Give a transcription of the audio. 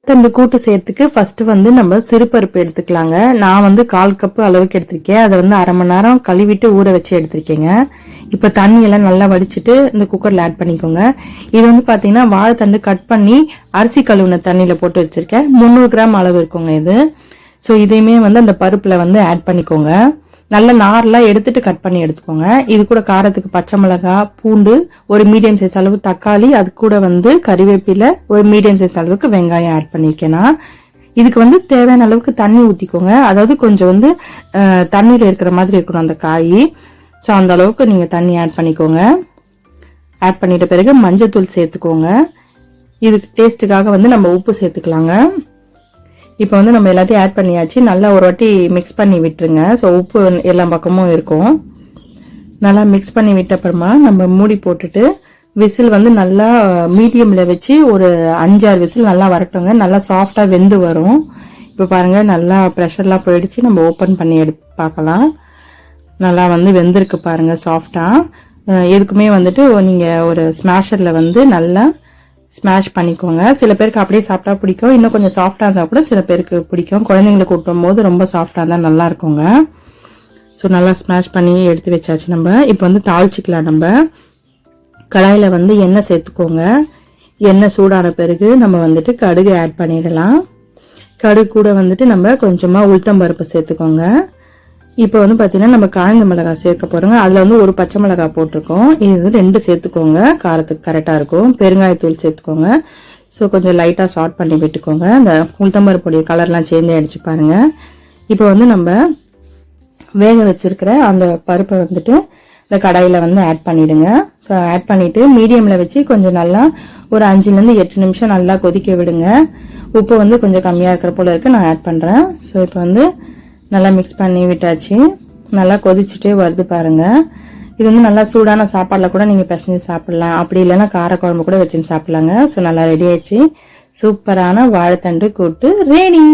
இந்த கூட்டு செய்யறதுக்கு ஃபர்ஸ்ட் வந்து நம்ம சிறுபருப்பு எடுத்துக்கலாங்க. நான் வந்து 1/4 கப் அளவுக்கு எடுத்திருக்கேன். அதை வந்து அரை மணி நேரம் கழுவிட்டு ஊற வச்சு எடுத்திருக்கேங்க. இப்ப தண்ணி எல்லாம் நல்லா வடிச்சிட்டு இந்த குக்கர்ல ஆட் பண்ணிக்கோங்க. இது வந்து பாத்தீங்கன்னா வாழைத்தண்டு கட் பண்ணி அரிசி கழுவுன தண்ணியில போட்டு வச்சிருக்கேன். 300 கிராம் அளவு இருக்குங்க இது. சோ இதையுமே வந்து அந்த பருப்புல வந்து ஆட் பண்ணிக்கோங்க. நல்ல நார்லாம் எடுத்துட்டு கட் பண்ணி எடுத்துக்கோங்க. இது கூட காரத்துக்கு பச்சை மிளகாய், பூண்டு, ஒரு மீடியம் சைஸ் அளவு தக்காளி, அது கூட வந்து கறிவேப்பிலை, ஒரு மீடியம் சைஸ் அளவுக்கு வெங்காயம் ஆட் பண்ணிருக்கேன்னா இதுக்கு வந்து தேவையான அளவுக்கு தண்ணி ஊத்திக்கோங்க. அதாவது கொஞ்சம் வந்து தண்ணியில இருக்கிற மாதிரி இருக்கணும் அந்த காய். சோ அந்த அளவுக்கு நீங்க தண்ணி ஆட் பண்ணிக்கோங்க. ஆட் பண்ணிட்ட பிறகு மஞ்சத்தூள் சேர்த்துக்கோங்க. இதுக்கு டேஸ்ட்டுக்காக வந்து நம்ம உப்பு சேர்த்துக்கலாங்க. இப்ப வந்து நம்ம எல்லாத்தையும் ஆட் பண்ணியாச்சு. நல்லா ஒரு வாட்டி மிக்ஸ் பண்ணி விட்டுருங்க. சோ உப்பு எல்லா பக்கமும் இருக்கும். நல்லா மிக்ஸ் பண்ணி விட்ட அப்புறமா நம்ம மூடி போட்டுட்டு விசில் வந்து நல்லா மீடியம்ல வச்சு ஒரு 5-6 விசில் நல்லா வரட்டுங்க. நல்லா சாஃப்டா வெந்து வரும். இப்ப பாருங்க நல்லா பிரஷர்லாம் போயிடுச்சு. நம்ம ஓபன் பண்ணி எடுத்து பார்க்கலாம். நல்லா வந்து வெந்திருக்கு பாருங்க சாஃப்டா. எதுக்குமே வந்துட்டு நீங்க ஒரு ஸ்மாஷர்ல வந்து நல்லா ஸ்மாஷ் பண்ணிக்கோங்க. சில பேருக்கு அப்படியே சாப்பிட்டா பிடிக்கும். இன்னும் கொஞ்சம் சாஃப்டா இருந்தா கூட சில பேருக்கு பிடிக்கும். குழந்தைங்களுக்கு ஊட்டும் போது ரொம்ப சாஃப்டா இருந்தா நல்லா இருக்குங்க. சோ நல்லா ஸ்மாஷ் பண்ணி எடுத்து வச்சாச்சு. நம்ம இப்ப வந்து தாளிச்சுக்கலாம். நம்ம கடாயில வந்து எண்ணெய் சேர்த்துக்கோங்க. எண்ணெய் சூடான பிறகு நம்ம வந்துட்டு கடுகு ஆட் பண்ணிடலாம். கடுகு கூட வந்துட்டு நம்ம கொஞ்சமா உளுத்தம் பருப்பு சேர்த்துக்கோங்க. இப்ப வந்து பாத்தீங்கன்னா நம்ம காய்ந்த மிளகாய் சேர்க்க போறோங்க. அதுல வந்து ஒரு பச்சை மிளகாய் போட்டிருக்கோம். இது 2 சேர்த்துக்கோங்க. காரத்துக்கு கரெக்டா இருக்கும். பெருங்காயத்தூள் சேர்த்துக்கோங்க. சோ கொஞ்சம் லைட்டா சாட் பண்ணி விட்டுக்கோங்க. அந்த உளுத்தம்பருப்புடைய கலர்லாம் சேஞ்ச் ஆயிடுச்சு பாருங்க. இப்ப வந்து நம்ம வேக வச்சிருக்கிற அந்த பருப்பை வந்துட்டு இந்த கடாயில வந்து ஆட் பண்ணிடுங்க. சோ ஆட் பண்ணிட்டு மீடியம்ல வச்சு கொஞ்சம் நல்லா ஒரு 5 ல இருந்து 8 நிமிஷம் நல்லா கொதிக்க விடுங்க. உப்பு வந்து கொஞ்சம் கம்மியா இருக்கிற போல இருக்கு. நான் ஆட் பண்றேன். சோ இப்ப வந்து நல்லா மிக்ஸ் பண்ணி விட்டாச்சு. நல்லா கொதிச்சுட்டே வருது பாருங்க. இது வந்து நல்லா சூடான சாப்பாடுல கூட நீங்க பிசைஞ்சு சாப்பிடலாம். அப்படி இல்லைன்னா காரக்குழம்பு கூட வச்சு சாப்பிடலாங்க. சோ நல்லா ரெடி ஆயிடுச்சு. சூப்பரான வாழைத்தண்டு கூட்டு ரெடி.